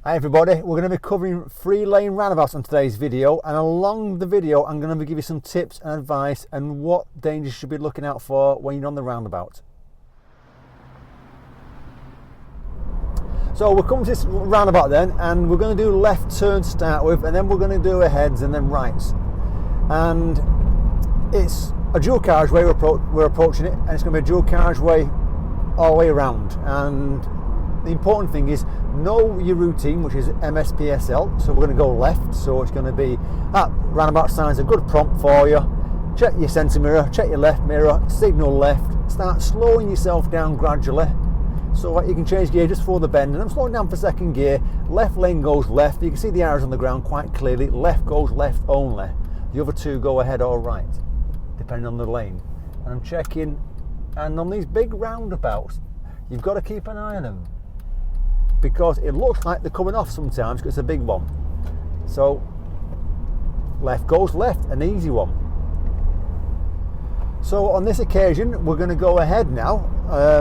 Hi everybody, we're going to be covering 3-lane roundabouts on today's video, and along the video I'm going to give you some tips and advice and what dangers you should be looking out for when you're on the roundabout. So we're coming to this roundabout then, and we're going to do left turn to start with, and then we're going to do aheads and then rights. And it's a dual carriageway, we're approaching it, and it's going to be a dual carriageway all the way around. And the important thing is know your routine, which is M.S.P.S.L. So we're going to go left, so it's going to be that roundabout sign's a good prompt for you. Check your centre mirror, check your left mirror, signal left, start slowing yourself down gradually so that you can change gear just before the bend. And I'm slowing down for second gear. Left lane goes left, you can see the arrows on the ground quite clearly. Left goes left only, the other two go ahead or right depending on the lane. And I'm checking, and on these big roundabouts you've got to keep an eye on them, because it looks like they're coming off sometimes because it's a big one. So left goes left, an easy one. So on this occasion we're going to go ahead now.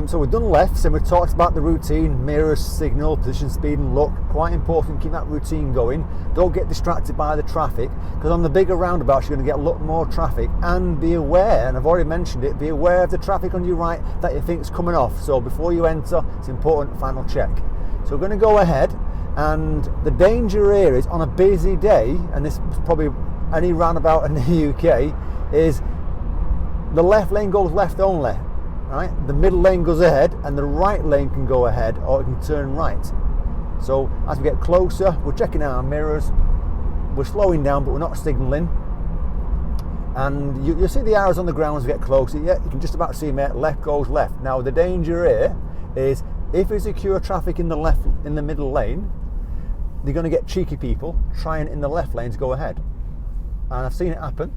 So we've done lefts and we've talked about the routine, mirrors, signal, position, speed and look. Quite important, keep that routine going. Don't get distracted by the traffic, because on the bigger roundabouts you're going to get a lot more traffic. And be aware, and I've already mentioned it, be aware of the traffic on your right that you think is coming off. So before you enter, it's important, final check. So we're going to go ahead, and the danger here is on a busy day, and this is probably any roundabout in the UK, is the left lane goes left only, right? The middle lane goes ahead and the right lane can go ahead, or it can turn right. So as we get closer, we're checking our mirrors, we're slowing down but we're not signalling, and you'll see the arrows on the ground as we get closer. Yeah, you can just about see me, left goes left. Now the danger here is if we secure traffic in the middle lane, they're going to get cheeky people trying in the left lane to go ahead. And I've seen it happen,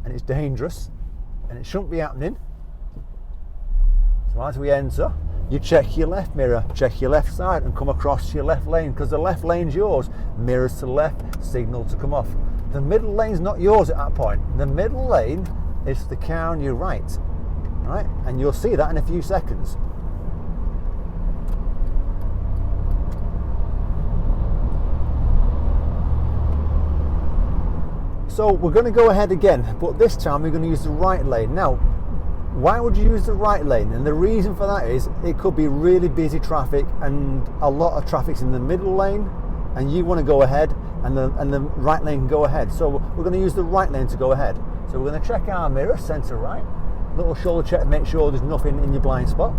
and it's dangerous, and it shouldn't be happening. So as we enter, you check your left mirror, check your left side, and come across your left lane, because the left lane's yours. Mirrors to the left, signal to come off. The middle lane's not yours at that point. The middle lane is the car on your right, right? And you'll see that in a few seconds. So we're going to go ahead again, but this time we're going to use the right lane. Now, why would you use the right lane? And the reason for that is it could be really busy traffic, and a lot of traffic's in the middle lane, and you want to go ahead, and the right lane can go ahead. So we're going to use the right lane to go ahead. So we're going to check our mirror, centre right, little shoulder check to make sure there's nothing in your blind spot,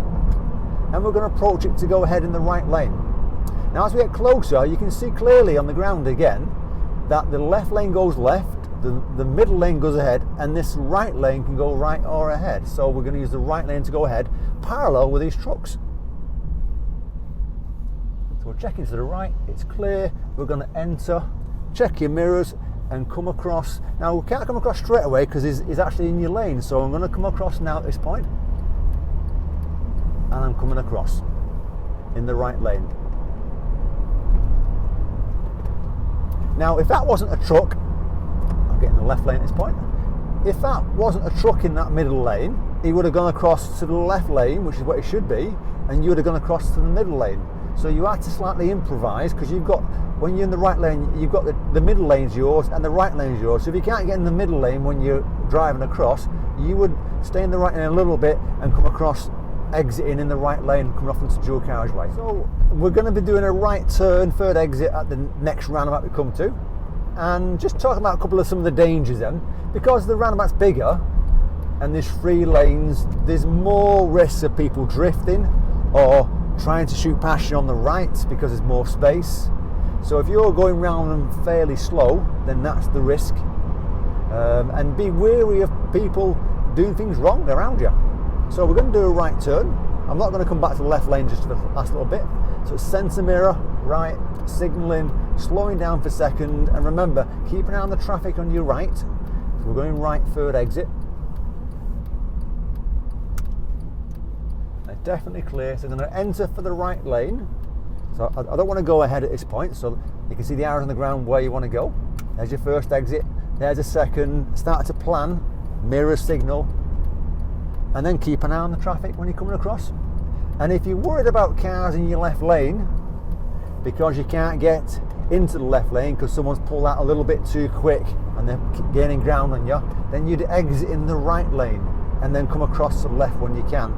and we're going to approach it to go ahead in the right lane. Now as we get closer, you can see clearly on the ground again that the left lane goes left, the middle lane goes ahead, and this right lane can go right or ahead. So we're going to use the right lane to go ahead, parallel with these trucks. So we're checking to the right, it's clear, we're going to enter, check your mirrors and come across. Now we can't come across straight away because he's actually in your lane, so I'm going to come across now at this point, and I'm coming across in the right lane. Now if that wasn't a truck, getting the left lane at this point. If that wasn't a truck in that middle lane, he would have gone across to the left lane, which is what it should be, and you would have gone across to the middle lane. So you had to slightly improvise, because you've got, when you're in the right lane, you've got the middle lane's yours and the right lane's yours. So if you can't get in the middle lane when you're driving across, you would stay in the right lane a little bit and come across, exiting in the right lane, coming off into dual carriageway. So we're going to be doing a right turn, third exit at the next roundabout we come to. And just talking about a couple of some of the dangers then, because the roundabout's bigger and there's 3 lanes, there's more risks of people drifting or trying to shoot past you on the right because there's more space. So if you're going round them fairly slow, then that's the risk. And be wary of people doing things wrong around you. So we're going to do a right turn. I'm not going to come back to the left lane just for the last little bit. So it's centre mirror, right, signalling, slowing down for a second, and remember, keep an eye on the traffic on your right. So we're going right, third exit. They're definitely clear, so I'm going to enter for the right lane. So I don't want to go ahead at this point, so you can see the arrows on the ground where you want to go. There's your first exit, there's a second, start to plan, mirror signal, and then keep an eye on the traffic when you're coming across. And if you're worried about cars in your left lane, because you can't get into the left lane because someone's pulled out a little bit too quick and they're gaining ground on you, then you'd exit in the right lane and then come across to the left when you can.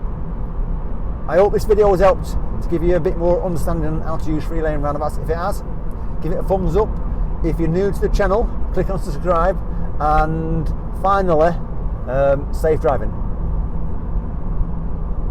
I hope this video has helped to give you a bit more understanding on how to use 3-lane roundabouts. If it has, give it a thumbs up. If you're new to the channel, click on subscribe, and finally, safe driving.